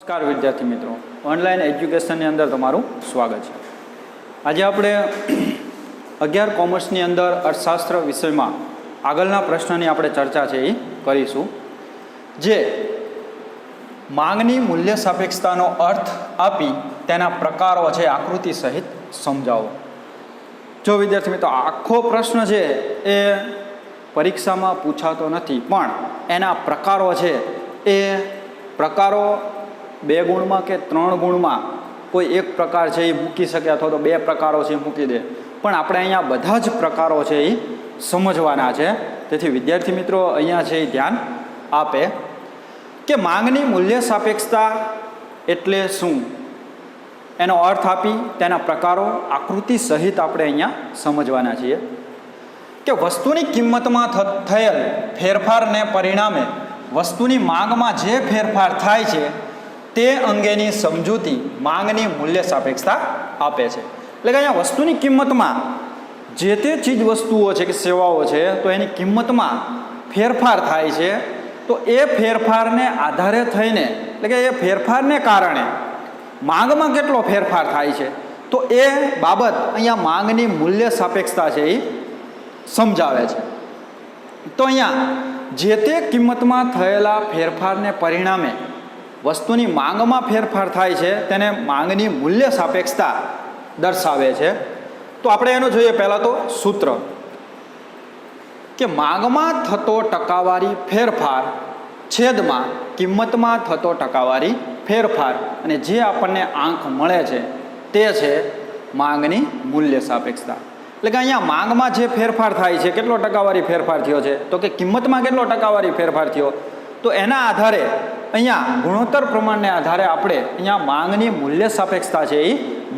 નમસ્કાર વિદ્યાર્થી મિત્રો, ઓનલાઈન એજ્યુકેશનની અંદર તમારું સ્વાગત છે। આજે આપણે 11 કોમર્સની અંદર અર્થશાસ્ત્ર વિષયમાં આગળના પ્રશ્નની આપણે ચર્ચા છે એ કરીશું, જે માંગની મૂલ્ય સાપેક્ષતાનો અર્થ આપી તેના પ્રકારો છે આકૃતિ સહિત સમજાવો। જો વિદ્યાર્થી મિત્રો આખો પ્રશ્ન છે એ પરીક્ષામાં પૂછાતો નથી, પણ એના પ્રકારો છે એ પ્રકારો 2 ગુણમાં કે 3 ગુણમાં કોઈ એક પ્રકાર છે એ મૂકી શકે, અથવા તો 2 પ્રકારો છે એ મૂકી દે, પણ આપણે અહીંયા બધા જ પ્રકારો છે એ સમજવાના છે। તેથી વિદ્યાર્થી મિત્રો અહીંયા છે એ ધ્યાન આપે કે માંગની મૂલ્ય સાપેક્ષતા એટલે શું, એનો અર્થ આપી તેના પ્રકારો આકૃતિ સહિત આપણે અહીંયા સમજવાના છીએ। કે વસ્તુની કિંમતમાં થયેલ ફેરફારને પરિણામે વસ્તુની માંગમાં જે ફેરફાર થાય છે તે અંગેની સમજૂતી માંગની મૂલ્ય સાપેક્ષતા આપે છે। એટલે કે અહીંયા વસ્તુની કિંમતમાં જે તે ચીજ વસ્તુઓ છે કે સેવાઓ છે તો એની કિંમતમાં ફેરફાર થાય છે, તો એ ફેરફારને આધારે થઈને, એટલે કે એ ફેરફારને કારણે માંગમાં કેટલો ફેરફાર થાય છે, તો એ બાબત અહીંયા માંગની મૂલ્ય સાપેક્ષતા છે એ સમજાવે છે। તો અહીંયા જે તે કિંમતમાં થયેલા ફેરફારને પરિણામે વસ્તુની માંગમાં ફેરફાર થાય છે તેને માંગની મૂલ્ય સાપેક્ષતા દર્શાવે છે। તો આપણે એનું જોઈએ પહેલાં તો સૂત્ર, કે માંગમાં થતો ટકાવારી ફેરફાર છેદમાં કિંમતમાં થતો ટકાવારી ફેરફાર, અને જે આપણને આંક મળે છે તે છે માંગની મૂલ્ય સાપેક્ષતા। એટલે કે અહીંયા માંગમાં જે ફેરફાર થાય છે, કેટલો ટકાવારી ફેરફાર થયો છે, તો કે કિંમતમાં કેટલો ટકાવારી ફેરફાર થયો, તો એના આધારે અહીંયા ગુણોત્તર પ્રમાણને આધારે આપણે અહીંયા માંગની મૂલ્ય સાપેક્ષતા છે એ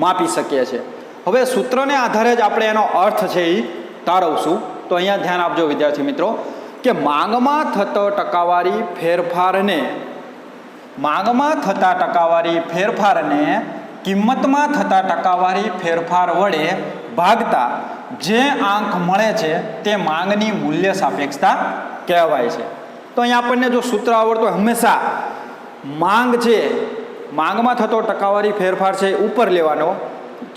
માપી શકીએ છીએ। હવે સૂત્રને આધારે જ આપણે એનો અર્થ છે એ તારવશું। તો અહીંયા ધ્યાન આપજો વિદ્યાર્થી મિત્રો, કે માંગમાં થતો ટકાવારી ફેરફારને કિંમતમાં થતા ટકાવારી ફેરફાર વડે ભાગતા જે આંક મળે છે તે માંગની મૂલ્ય સાપેક્ષતા કહેવાય છે। તો અહીંયા આપણને જો સૂત્ર આવડતું હોય, હંમેશા માંગ છે, માંગમાં થતો ટકાવારી ફેરફાર છે ઉપર લેવાનો,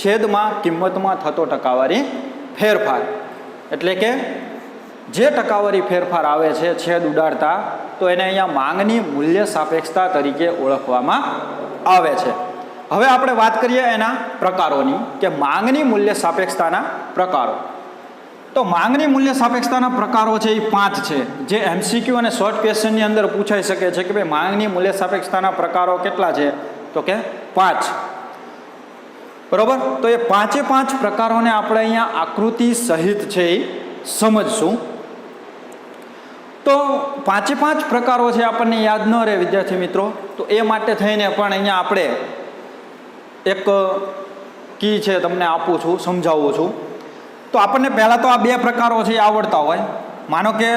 છેદમાં કિંમતમાં થતો ટકાવારી ફેરફાર, એટલે કે જે ટકાવારી ફેરફાર આવે છે છેદ ઉડાડતા, તો એને અહીંયા માંગની મૂલ્ય સાપેક્ષતા તરીકે ઓળખવામાં આવે છે। હવે આપણે વાત કરીએ એના પ્રકારોની, કે માંગની મૂલ્ય સાપેક્ષતાના પ્રકારો। તો માંગની મૂલ્ય સાપેક્ષતાના પ્રકારો છે એ 5 છે, જે MCQ અને શોર્ટ ક્વેશ્ચનની અંદર પૂછાઈ શકે છે કે ભાઈ માંગની મૂલ્ય સાપેક્ષતાના પ્રકારો કેટલા છે, તો કે 5, બરોબર। તો એ 5 પ્રકારોને આપણે અહીંયા આકૃતિ સહિત છે એ સમજશું। તો 5 પ્રકારો છે આપણને યાદ ન રહે વિદ્યાર્થી મિત્રો, તો એ માટે થઈને પણ અહીંયા આપણે એક કી છે તમને આપું છું, સમજાવું છું। તો આપણને પહેલાં તો આ 2 પ્રકારો છે એ આવડતા હોય, માનો કે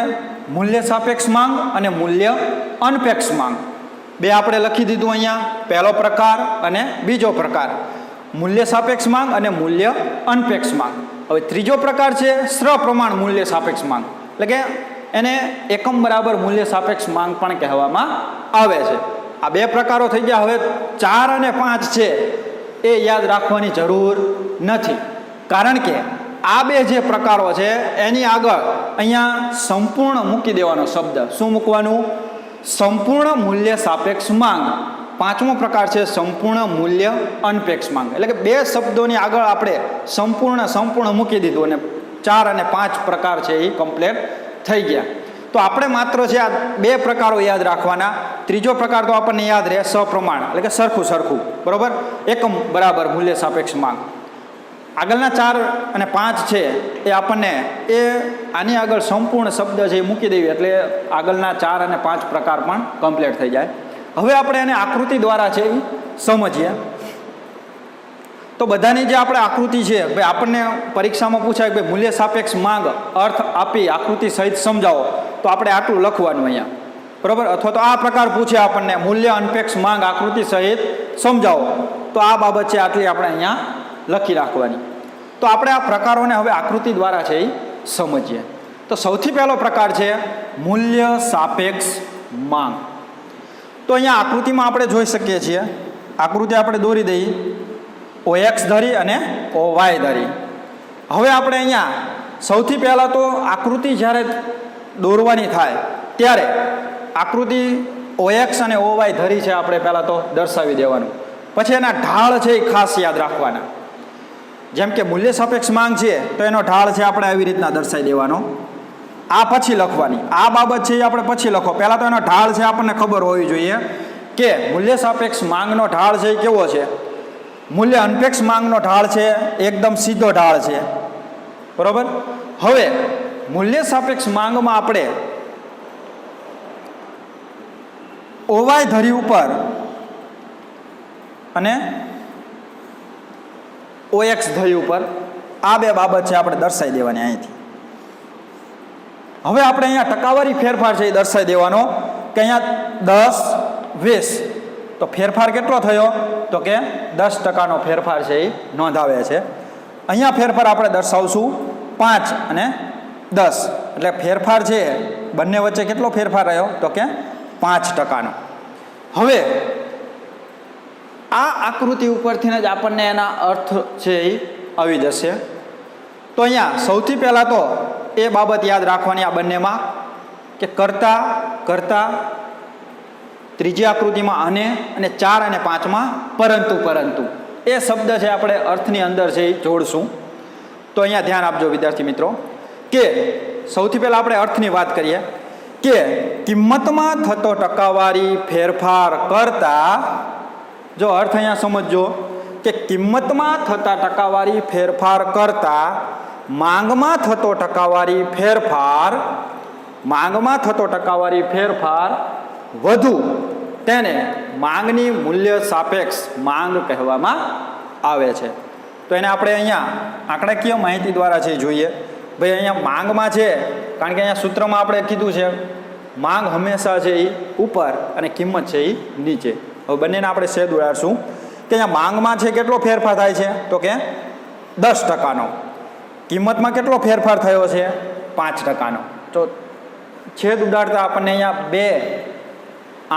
મૂલ્ય સાપેક્ષ માંગ અને મૂલ્ય અનપેક્ષ માંગ, 2 આપણે લખી દીધું અહીંયા, પહેલો પ્રકાર અને બીજો પ્રકાર, મૂલ્ય સાપેક્ષ માંગ અને મૂલ્ય અનપેક્ષ માંગ। હવે ત્રીજો પ્રકાર છે સપ્રમાણ મૂલ્ય સાપેક્ષ માંગ, એટલે કે એને એકમ બરાબર મૂલ્ય સાપેક્ષ માંગ પણ કહેવામાં આવે છે। આ 2 પ્રકારો થઈ ગયા। હવે 4 અને 5 છે એ યાદ રાખવાની જરૂર નથી, કારણ કે આ 2 જે પ્રકારો છે એની આગળ અહીંયા સંપૂર્ણ મૂકી દેવાનો શબ્દ, શું મૂકવાનું, સંપૂર્ણ મૂલ્ય સાપેક્ષ માંગ। 5મો પ્રકાર છે સંપૂર્ણ મૂલ્ય અનપેક્ષ માંગ, એટલે કે 2 શબ્દોની આગળ આપણે સંપૂર્ણ મૂકી દીધું અને 4 અને 5 પ્રકાર છે એ કમ્પ્લીટ થઈ ગયા। તો આપણે માત્ર છે આ 2 પ્રકારો યાદ રાખવાના। ત્રીજો પ્રકાર તો આપણને યાદ રહે સપ્રમાણ, એટલે કે સરખું, બરોબર, એકમ બરાબર મૂલ્ય સાપેક્ષ માંગ। આગળના 4 અને 5 છે એ આપણને આની આગળ સંપૂર્ણ શબ્દ છે એ મૂકી દેવી, એટલે આગળના 4 અને 5 પ્રકાર પણ કમ્પ્લીટ થઈ જાય। હવે આપણે એને આકૃતિ દ્વારા છે એ સમજીએ। તો બધાની જે આપણે આકૃતિ છે, ભાઈ આપણને પરીક્ષામાં પૂછાય કે ભાઈ મૂલ્ય સાપેક્ષ માંગ અર્થ આપી આકૃતિ સહિત સમજાવો, તો આપણે આટલું લખવાનું અહીંયા, બરાબર। અથવા તો આ પ્રકાર પૂછે આપણને મૂલ્ય અનપેક્ષ માંગ આકૃતિ સહિત સમજાવો, તો આ બાબત છે આટલી આપણે અહીંયા લખી રાખવાની। તો આપણે આ પ્રકારોને હવે આકૃતિ દ્વારા છે એ સમજીએ। તો સૌથી પહેલો પ્રકાર છે મૂલ્ય સાપેક્ષ માંગ। તો અહીંયા આકૃતિમાં આપણે જોઈ શકીએ છીએ, આકૃતિ આપણે દોરી દઈએ OX ધરી અને OY ધરી. હવે આપણે અહીંયા સૌથી પહેલાં તો આકૃતિ જ્યારે દોરવાની થાય ત્યારે આકૃતિ OX અને OY ધરી છે આપણે પહેલાં તો દર્શાવી દેવાનું. પછી એના ઢાળ છે એ ખાસ યાદ રાખવાના. જેમ કે મૂલ્ય સાપેક્ષ માંગ છે તો એનો ઢાળ છે આપણે આવી રીતના દર્શાવી દેવાનો. આ પછી લખવાની, આ બાબત છે એ આપણે પછી લખો. પહેલાં તો એનો ઢાળ છે આપણને ખબર હોવી જોઈએ કે મૂલ્ય સાપેક્ષ માંગનો ઢાળ છે એ કેવો છે. મૂલ્ય અનપેક્ષ માંગનો ઢાળ છે એકદમ સીધો ઢાળ છે, બરોબર. હવે મૂલ્ય સાપેક્ષ માંગમાં આપણે OY ધરી ઉપર અને OX ધરી ઉપર આ બે બાબત છે આપણે દર્શાવી દેવાની અહીંથી. હવે આપણે અહીંયા ટકાવારી ફેરફાર છે એ દર્શાવી દેવાનો કે અહીંયા 10 20, તો ફેરફાર કેટલો થયો તો કે 10% ફેરફાર છે એ નોંધાવે છે. અહીંયા ફેરફાર આપણે દર્શાવશું 5 અને 10, એટલે ફેરફાર છે બંને વચ્ચે કેટલો ફેરફાર રહ્યો તો કે 5%. હવે આ આકૃતિ ઉપરથી જ આપણને એના અર્થ છે એ આવી જશે. તો અહીંયા સૌથી પહેલાં તો એ બાબત યાદ રાખવાની આ બંનેમાં કે કરતા કરતા, ત્રીજી આકૃતિમાં અને 4 અને 5માં પરંતુ એ શબ્દ છે આપણે અર્થની અંદર છે એ જોડશું. તો અહીંયા ધ્યાન આપજો વિદ્યાર્થી મિત્રો કે સૌથી પહેલાં આપણે અર્થની વાત કરીએ કે કિંમતમાં થતો ટકાવારી ફેરફાર કરતા, જો અર્થ અહીંયા સમજજો કે કિંમતમાં થતા ટકાવારી ફેરફાર કરતા માંગમાં થતો ટકાવારી ફેરફાર વધુ, તેને માંગની મૂલ્ય સાપેક્ષ માંગ કહેવામાં આવે છે. તો એને આપણે અહીંયા આંકડાકીય માહિતી દ્વારા છે જોઈએ. ભાઈ અહીંયા માંગમાં છે, કારણ કે અહીંયા સૂત્રમાં આપણે કીધું છે માંગ હંમેશા છે એ ઉપર અને કિંમત છે એ નીચે. હવે બંનેને આપણે શેદ ઉડાડશું કે અહીંયા માંગમાં છે કેટલો ફેરફાર થાય છે તો કે 10%, કિંમતમાં કેટલો ફેરફાર થયો છે 5%. તો છેદ ઉડાડતા આપણને અહીંયા 2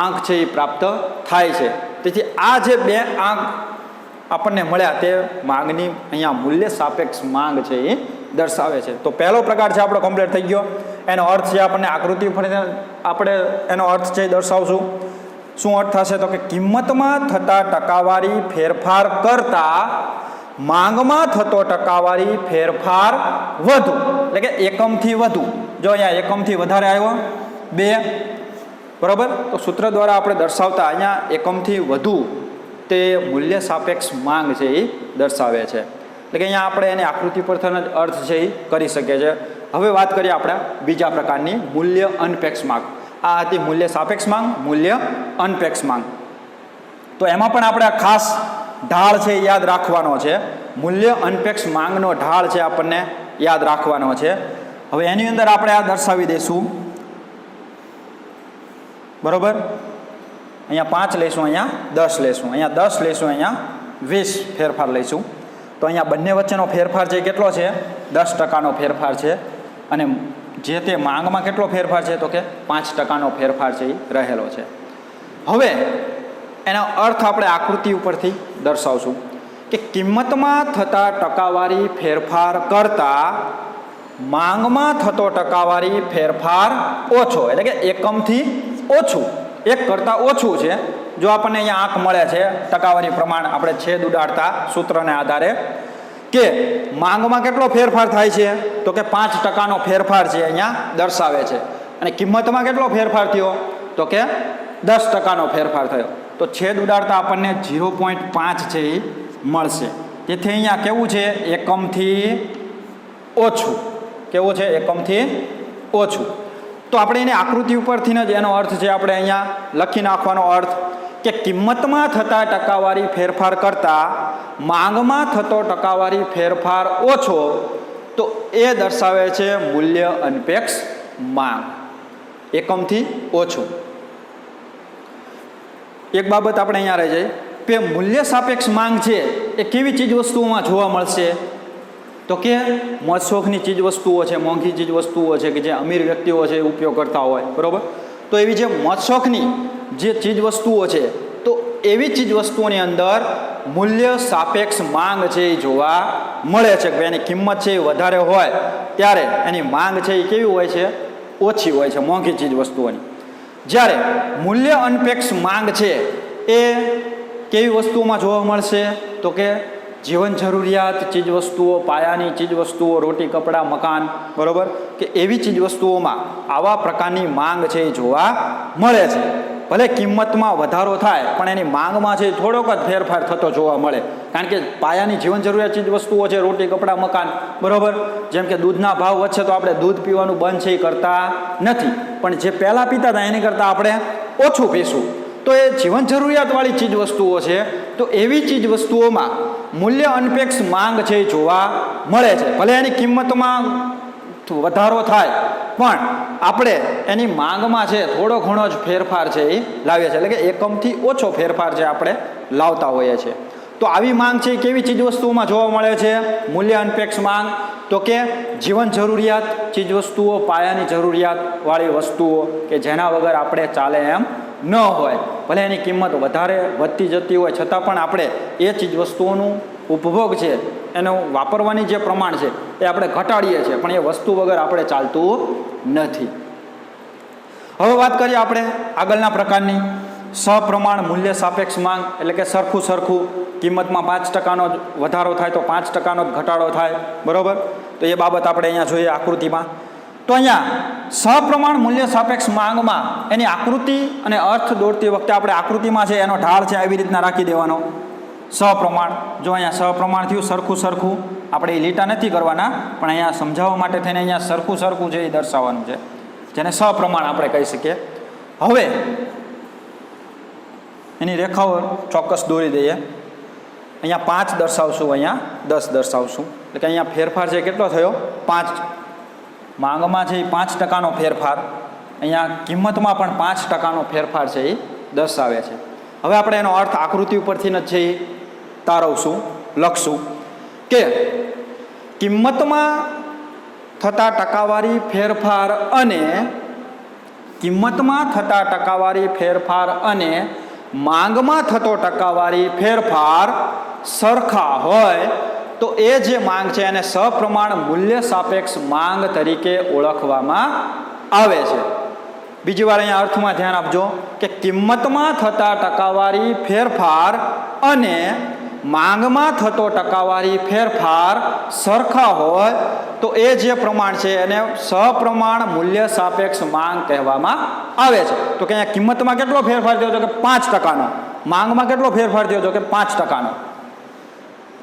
આંક છે એ પ્રાપ્ત થાય છે. તેથી આ જે 2 આંક આપણને મળ્યા તે માંગની અહીંયા મૂલ્ય સાપેક્ષ માંગ છે એ દર્શાવે છે. તો પહેલો પ્રકાર છે આપણો કમ્પ્લીટ થઈ ગયો. એનો અર્થ છે આપણને આકૃતિ ઉપર આપણે એનો અર્થ છે દર્શાવશું. શું અર્થ થશે તો કે કિંમતમાં થતા ટકાવારી ફેરફાર કરતા માંગમાં થતો ટકાવારી ફેરફાર વધુ, એટલે કે એકમથી વધુ. જો અહીંયા એકમથી વધારે આવ્યો 2, બરાબર. તો સૂત્ર દ્વારા આપણે દર્શાવતા અહીંયા એકમથી વધુ તે મૂલ્ય સાપેક્ષ માંગ છે એ દર્શાવે છે. એટલે કે અહીંયા આપણે એને આકૃતિ પરથી જ અર્થ છે એ કરી શકીએ છીએ. હવે વાત કરીએ આપણે બીજા પ્રકારની મૂલ્ય અનપેક્ષ માંગ. આ હતી મૂલ્ય સાપેક્ષ માંગ, મૂલ્ય અનપેક્ષ માંગ. તો એમાં પણ આપણે ખાસ ઢાળ છે યાદ રાખવાનો છે. મૂલ્ય અનપેક્ષ માંગનો ઢાળ છે આપણને યાદ રાખવાનો છે. હવે એની અંદર આપણે આ દર્શાવી દઈશું, બરોબર. અહીંયા 5 લઈશું, અહીંયા 10 લઈશું, અહીંયા 10 લઈશું, અહીંયા 20 ફેરફાર લઈશું. તો અહીંયા બંને વચ્ચેનો ફેરફાર છે કેટલો છે 10%નો ફેરફાર છે. અને જે તે માંગમાં કેટલો ફેરફાર છે તો કે 5%નો ફેરફાર છે એ રહેલો છે. હવે એનો અર્થ આપણે આકૃતિ ઉપરથી દર્શાવશું કે કિંમતમાં થતા ટકાવારી ફેરફાર કરતા માંગમાં થતો ટકાવારી ફેરફાર ઓછો, એટલે કે એકમથી ઓછું, 1 કરતાં ઓછું છે. જો આપણને અહીંયા આંક મળે છે ટકાવારી પ્રમાણ આપણે છેદ ઉડાડતા સૂત્રને આધારે કે માંગમાં કેટલો ફેરફાર થાય છે તો કે 5%નો ફેરફાર છે અહીંયા દર્શાવે છે. અને કિંમતમાં કેટલો ફેરફાર થયો તો કે 10%નો ફેરફાર થયો. તો છેદ ઉડાડતા આપણને 0.5 છે એ મળશે. તેથી અહીંયા કેવું છે એકમથી ઓછું. કેવું છે એકમથી ઓછું. તો આપણે એને આકૃતિ ઉપરથી જ એનો અર્થ છે આપણે અહીંયા લખી નાખવાનો અર્થ કે કિંમતમાં થતા ટકાવારી ફેરફાર કરતા માંગમાં થતો ટકાવારી ફેરફાર ઓછો, તો એ દર્શાવે છે મૂલ્ય અનપેક્ષ માંગ, એકમથી ઓછું. એક બાબત આપણે અહીંયા રહી જાય કે મૂલ્ય સાપેક્ષ માંગ છે એ કેવી ચીજ વસ્તુઓમાં જોવા મળશે તો કે મોજશોખની ચીજ વસ્તુઓ છે, મોંઘી ચીજ વસ્તુઓ છે કે જે અમીર વ્યક્તિઓ છે ઉપયોગ કરતા હોય, બરાબર. તો એવી જે મોજશોખની જે ચીજ વસ્તુઓ છે તો એવી ચીજ વસ્તુઓની અંદર મૂલ્ય સાપેક્ષ માંગ છે એ જોવા મળે છે કે એની કિંમત છે એ વધારે હોય ત્યારે એની માંગ છે એ કેવી હોય છે, ઓછી હોય છે મોંઘી ચીજ વસ્તુઓની. જ્યારે મૂલ્ય અનપેક્ષ માંગ છે એ કેવી વસ્તુઓમાં જોવા મળશે તો કે જીવન જરૂરિયાત ચીજ વસ્તુઓ, પાયાની ચીજ વસ્તુઓ, રોટી કપડાં મકાન, બરાબર, કે એવી ચીજ વસ્તુઓમાં આવા પ્રકારની માંગ છે એ જોવા મળે છે. ભલે કિંમતમાં વધારો થાય પણ એની માંગમાં છે થોડોક જ ફેરફાર થતો જોવા મળે, કારણ કે પાયાની જીવન જરૂરિયાત ચીજ વસ્તુઓ છે, રોટી કપડાં મકાન, બરાબર. જેમ કે દૂધના ભાવ વધશે તો આપણે દૂધ પીવાનું બંધ છે એ કરતા નથી, પણ જે પહેલાં પીતા હતા એની કરતાં આપણે ઓછું પીશું. તો એ જીવન જરૂરિયાતવાળી ચીજ વસ્તુઓ છે, તો એવી ચીજ વસ્તુઓમાં મૂલ્ય અનપેક્ષ માંગ છે એ જોવા મળે છે. ભલે એની કિંમતમાં વધારો થાય પણ આપણે એની માંગમાં છે થોડો ઘણો જ ફેરફાર છે એ લાવીએ છીએ, એટલે કે એકમથી ઓછો ફેરફાર છે આપણે લાવતા હોઈએ છીએ. તો આવી માંગ છે એ કેવી ચીજ વસ્તુઓમાં જોવા મળે છે, મૂલ્ય અનપેક્ષ માંગ? તો કે જીવન જરૂરિયાત ચીજ વસ્તુઓ, પાયાની જરૂરિયાતવાળી વસ્તુઓ કે જેના વગર આપણે ચાલે એમ ન હોય. ભલે એની કિંમત વધારે વધતી જતી હોય છતાં પણ આપણે એ ચીજ વસ્તુઓનું ઉપભોગ છે, એનો વાપરવાની જે પ્રમાણ છે એ આપણે ઘટાડીએ છીએ, પણ એ વસ્તુ વગર આપણે ચાલતું નથી. હવે વાત કરીએ આપણે આગળના પ્રકારની, સપ્રમાણ મૂલ્ય સાપેક્ષ માંગ, એટલે કે સરખું કિંમતમાં 5%નો જ વધારો થાય તો 5%નો જ ઘટાડો થાય, બરાબર. તો એ બાબત આપણે અહીંયા જોઈએ આકૃતિમાં. તો અહીંયા સપ્રમાણ મૂલ્ય સાપેક્ષ માંગમાં એની આકૃતિ અને અર્થ દોરતી વખતે આપણે આકૃતિમાં છે એનો ઢાળ છે આવી રીતના રાખી દેવાનો. સપ્રમાણ, જો અહીંયા સપ્રમાણ થયું, સરખું, આપણે એ લીટા નથી કરવાના, પણ અહીંયા સમજાવવા માટે થઈને અહીંયા સરખું છે એ દર્શાવવાનું છે, જેને સપ્રમાણ આપણે કહી શકીએ. હવે એની રેખાઓ ચોક્કસ દોરી દઈએ. અહીંયા 5 દર્શાવશું, અહીંયા 10 દર્શાવશું, એટલે કે અહીંયા ફેરફાર છે કેટલો થયો, 5. માંગમાં છે એ 5%નો ફેરફાર, અહીંયા કિંમતમાં પણ 5%નો ફેરફાર છે એ દર્શાવે છે. હવે આપણે એનો અર્થ આકૃતિ ઉપરથી જ છે એ તારવશું, લખશું કે કિંમતમાં થતા ટકાવારી ફેરફાર અને માંગમાં થતો ટકાવારી ફેરફાર સરખા હોય તો એ જે માંગ છે એને સપ્રમાણ મૂલ્ય સાપેક્ષ માંગ તરીકે ઓળખવામાં આવે છે. બીજી વાર અહીંયા અર્થમાં ધ્યાન આપજો કે કિંમતમાં થતા ટકાવારી ફેરફાર અને માંગમાં થતો ટકાવારી ફેરફાર સરખા હોય તો એ જે પ્રમાણ છે એને સપ્રમાણ મૂલ્ય સાપેક્ષ માંગ કહેવામાં આવે છે. તો કે અહીંયા કિંમતમાં કેટલો ફેરફાર થયો છે કે 5%નો, માંગમાં કેટલો ફેરફાર થયો છે કે 5%નો.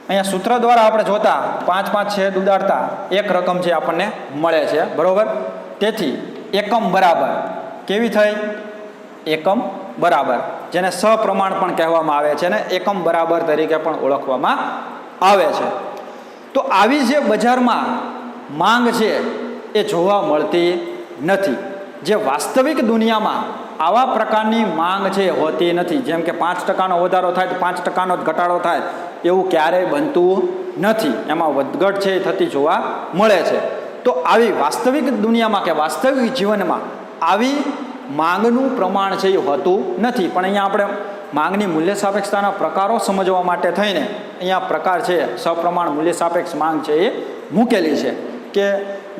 અહીંયા સૂત્ર દ્વારા આપણે જોતા 5 છેદ ઉડાડતા એક રકમ છે આપણને મળે છે, બરોબર. તેથી એકમ બરાબર કેવી થઈ, એકમ બરાબર, જેને સપ્રમાણ પણ કહેવામાં આવે છે અને એકમ બરાબર તરીકે પણ ઓળખવામાં આવે છે. તો આવી જે બજારમાં માંગ છે એ જોવા મળતી નથી. જે વાસ્તવિક દુનિયામાં આવા પ્રકારની માંગ છે હોતી નથી. જેમ કે 5%નો વધારો થાય તો 5%નો જ ઘટાડો થાય, એવું ક્યારેય બનતું નથી. એમાં વધઘટ છે એ થતી જોવા મળે છે. તો આવી વાસ્તવિક દુનિયામાં કે વાસ્તવિક જીવનમાં આવી માંગનું પ્રમાણ છે એ હોતું નથી. પણ અહીંયા આપણે માંગની મૂલ્ય સાપેક્ષતાના પ્રકારો સમજવા માટે થઈને અહીંયા પ્રકાર છે સપ્રમાણ મૂલ્ય સાપેક્ષ માંગ છે એ મૂકેલી છે કે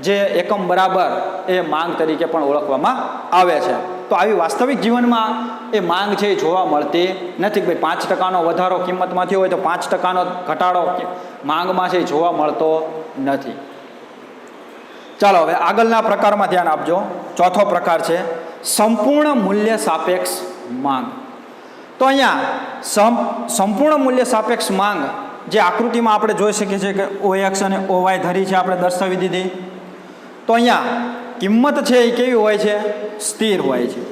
જે એકમ બરાબર એ માંગ તરીકે પણ ઓળખવામાં આવે છે. તો આવી વાસ્તવિક જીવનમાં એ માંગ છે એ જોવા મળતી નથી કે ભાઈ 5%નો વધારો કિંમતમાં થયો હોય તો 5%નો ઘટાડો માંગમાં છે એ જોવા મળતો નથી. ચાલો હવે આગળના પ્રકારમાં ધ્યાન આપજો. ચોથો પ્રકાર છે સંપૂર્ણ મૂલ્ય સાપેક્ષ માંગ. તો અહીંયા સંપૂર્ણ મૂલ્ય સાપેક્ષ માંગ જે આકૃતિમાં આપણે જોઈ શકીએ છીએ કે OX અને OY ધરી છે આપણે દર્શાવી દીધી. તો અહીંયા કિંમત છે એ કેવી હોય છે, સ્થિર હોય છે.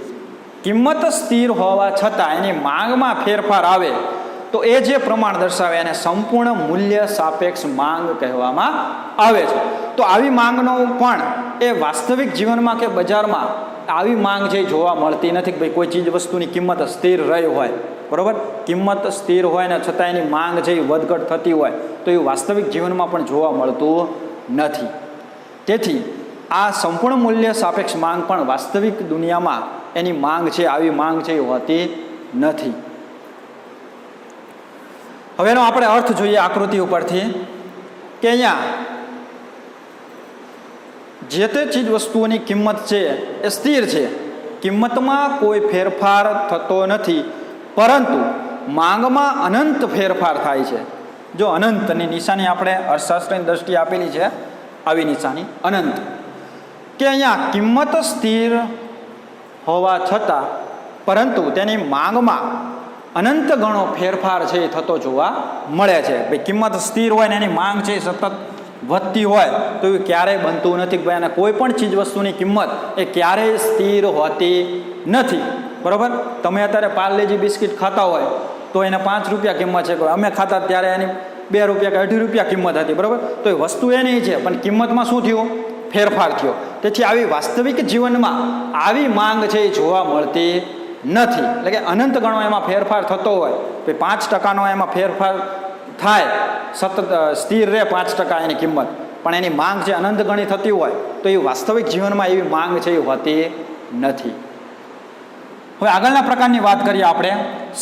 કિંમત સ્થિર હોવા છતાં એની માંગમાં ફેરફાર આવે તો એ જે પ્રમાણ દર્શાવે એને સંપૂર્ણ મૂલ્ય સાપેક્ષ માંગ કહેવામાં આવે છે. તો આવી માંગનો પણ એ વાસ્તવિક જીવનમાં કે બજારમાં આવી માંગ છે જોવા મળતી નથી કે ભાઈ કોઈ ચીજ વસ્તુની કિંમત સ્થિર રહી હોય, બરાબર. કિંમત સ્થિર હોય ને છતાં એની માંગ છે એ વધઘટ થતી હોય તો એ વાસ્તવિક જીવનમાં પણ જોવા મળતું નથી. તેથી આ સંપૂર્ણ મૂલ્ય સાપેક્ષ માંગ પણ વાસ્તવિક દુનિયામાં એની માંગ છે, આવી માંગ છે એ હોતી નથી. હવે એનો આપણે અર્થ જોઈએ આકૃતિ ઉપરથી કે અહીંયા જે તે ચીજ વસ્તુઓની કિંમત છે એ સ્થિર છે, કિંમતમાં કોઈ ફેરફાર થતો નથી, પરંતુ માંગમાં અનંત ફેરફાર થાય છે. જો અનંતની નિશાની આપણે અર્થશાસ્ત્રની દ્રષ્ટિએ આપેલી છે, આવી નિશાની અનંત, કે અહીંયા કિંમત સ્થિર હોવા છતાં પરંતુ તેની માંગમાં અનંત ગણો ફેરફાર છે એ થતો જોવા મળે છે. ભાઈ કિંમત સ્થિર હોય ને એની માંગ છે એ સતત વધતી હોય તો એ ક્યારેય બનતું નથી કે ભાઈ અને કોઈ પણ ચીજ વસ્તુની કિંમત એ ક્યારેય સ્થિર હોતી નથી. બરાબર, તમે અત્યારે પાર્લેજી બિસ્કિટ ખાતા હોય તો એને 5 રૂપિયા કિંમત છે, અમે ખાતા ત્યારે એની 2 રૂપિયા કે 2.5 રૂપિયા કિંમત હતી. બરાબર, તો એ વસ્તુ એની છે પણ કિંમતમાં શું થયું? ફેરફાર થયો. તેથી આવી વાસ્તવિક જીવનમાં આવી માંગ છે એ જોવા મળતી નથી. એટલે કે અનંત ગણો એમાં ફેરફાર થતો હોય, 5% એમાં ફેરફાર થાય, સતત સ્થિર રહે 5% એની કિંમત, પણ એની માંગ છે અનંત ગણી થતી હોય તો એ વાસ્તવિક જીવનમાં એવી માંગ છે એ હોતી નથી. હવે આગળના પ્રકારની વાત કરીએ આપણે,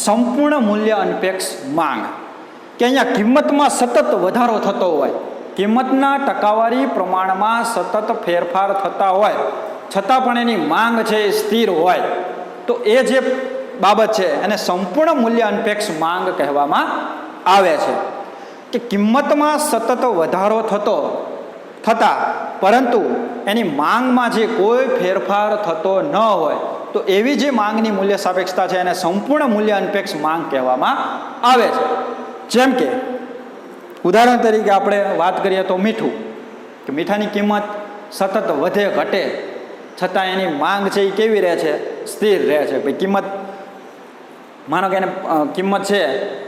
સંપૂર્ણ મૂલ્ય અનપેક્ષ માંગ, કે અહીંયા કિંમતમાં સતત વધારો થતો હોય, કિંમતના ટકાવારી પ્રમાણમાં સતત ફેરફાર થતા હોય છતાં પણ એની માંગ છે એ સ્થિર હોય તો એ જે બાબત છે એને સંપૂર્ણ મૂલ્ય અનપેક્ષ માંગ કહેવામાં આવે છે. કે કિંમતમાં સતત વધારો થતા પરંતુ એની માંગમાં જે કોઈ ફેરફાર થતો ન હોય તો એવી જે માંગની મૂલ્ય સાપેક્ષતા છે એને સંપૂર્ણ મૂલ્ય અનપેક્ષ માંગ કહેવામાં આવે છે. જેમ કે ઉદાહરણ તરીકે આપણે વાત કરીએ તો મીઠું, કે મીઠાની કિંમત સતત વધે ઘટે છતાં એની માંગ છે એ કેવી રહે છે? સ્થિર રહે છે. ભાઈ કિંમત માનો કે એને કિંમત છે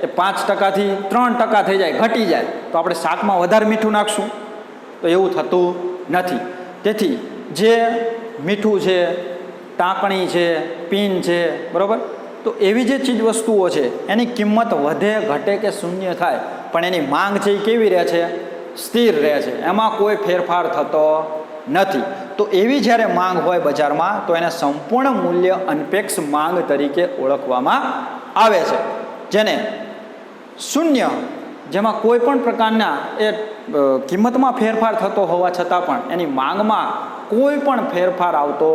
એ 5%થી 3% થઈ જાય, ઘટી જાય તો આપણે શાકમાં વધારે મીઠું નાખશું? તો એવું થતું નથી. તેથી જે મીઠું છે, ટાંકણી છે, પીન છે, બરાબર, તો એવી જે ચીજ વસ્તુઓ છે એની કિંમત વધે ઘટે કે શૂન્ય થાય પણ એની માંગ છે એ કેવી રહે છે? સ્થિર રહે છે, એમાં કોઈ ફેરફાર થતો નથી. તો એવી જ્યારે માંગ હોય બજારમાં તો એને સંપૂર્ણ મૂલ્ય અનપેક્ષ માંગ તરીકે ઓળખવામાં આવે છે. જેને શૂન્ય, જેમાં કોઈ પણ પ્રકારના એ કિંમતમાં ફેરફાર થતો હોવા છતાં પણ એની માંગમાં કોઈ પણ ફેરફાર આવતો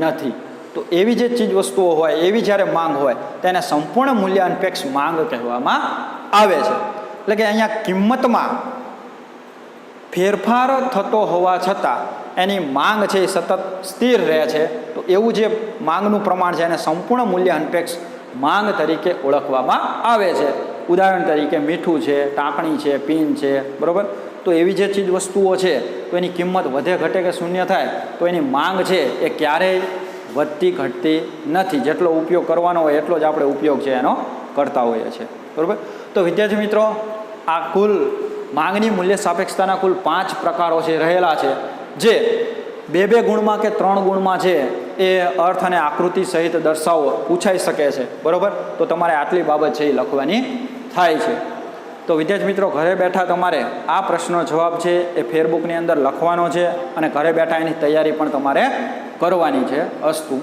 નથી. તો એવી જે ચીજ વસ્તુઓ હોય એવી જ્યારે માંગ હોય તેને સંપૂર્ણ મૂલ્ય અનપેક્ષ માંગ કહેવામાં આવે છે. એટલે કે અહીંયા કિંમતમાં ફેરફાર થતો હોવા છતાં એની માંગ છે એ સતત સ્થિર રહે છે તો એવું જે માંગનું પ્રમાણ છે એને સંપૂર્ણ મૂલ્ય અનપેક્ષ માંગ તરીકે ઓળખવામાં આવે છે. ઉદાહરણ તરીકે મીઠું છે, ટાંકણી છે, પીન છે, બરાબર, તો એવી જે ચીજ વસ્તુઓ છે તો એની કિંમત વધે ઘટે કે શૂન્ય થાય તો એની માંગ છે એ ક્યારેય વધતી ઘટતી નથી. જેટલો ઉપયોગ કરવાનો હોય એટલો જ આપણે ઉપયોગ છે એનો કરતા હોઈએ છીએ. બરાબર, તો વિદ્યાર્થી મિત્રો આ કુલ માંગની મૂલ્ય સાપેક્ષતાના કુલ 5 પ્રકારો છે રહેલા છે, જે 2 ગુણમાં કે 3 ગુણમાં છે એ અર્થ અને આકૃતિ સહિત દર્શાવો પૂછાઈ શકે છે. બરાબર, તો તમારે આટલી બાબત છે એ લખવાની થાય છે. તો વિદ્યાર્થી મિત્રો ઘરે બેઠા તમારે આ પ્રશ્નનો જવાબ છે એ ફેરબુકની અંદર લખવાનો છે અને ઘરે બેઠા એની તૈયારી પણ તમારે કરવાની છે. અસ્તુ.